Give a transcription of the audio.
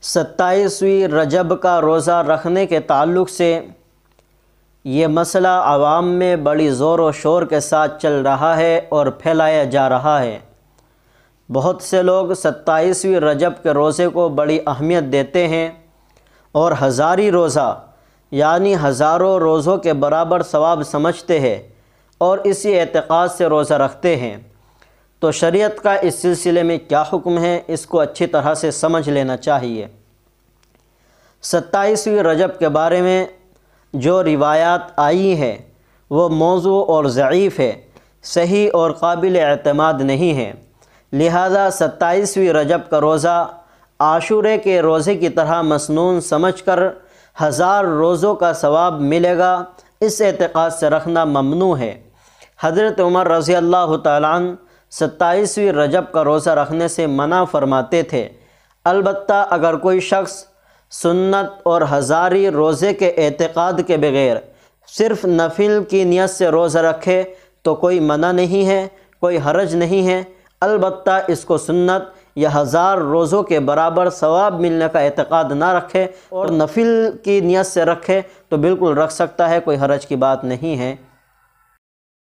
27ویں رجب کا روزہ رکھنے کے تعلق سے یہ مسئلہ عوام میں بڑی زور و شور کے ساتھ چل رہا ہے اور پھیلایا جا رہا ہے۔ بہت سے لوگ 27ویں رجب کے روزے کو بڑی اہمیت دیتے ہیں اور ہزاری روزہ یعنی ہزاروں روزوں کے برابر ثواب سمجھتے ہیں اور اسی اعتقاد سے روزہ رکھتے ہیں۔ تو شریعت کا اس سلسلے میں کیا حکم ہے، اس کو اچھی طرح سے سمجھ لینا چاہیے۔ 27ویں رجب کے بارے میں جو روایات آئی ہیں وہ موضوع اور ضعیف ہے، صحیح اور قابل اعتماد نہیں ہے، لہذا 27ویں رجب کا روزہ عاشورے کے روزے کی طرح مسنون سمجھ کر 1000 روزوں کا ثواب ملے گا، اس اعتقاد سے رکھنا ممنوع ہے۔ حضرت عمر رضی اللہ تعالیٰ عنہ 27ویں رجب کا روزہ رکھنے سے منع فرماتے تھے، البتہ اگر کوئی شخص سنت اور ہزاری روزے کے اعتقاد کے بغیر صرف نفل کی نیت سے روزہ رکھے تو کوئی منع نہیں ہے، کوئی حرج نہیں ہے، البتہ اس کو سنت یا 1000 روزوں کے برابر ثواب ملنے کا اعتقاد نہ رکھے اور نفل کی نیت سے رکھے تو بالکل رکھ سکتا ہے، کوئی حرج کی بات نہیں ہے۔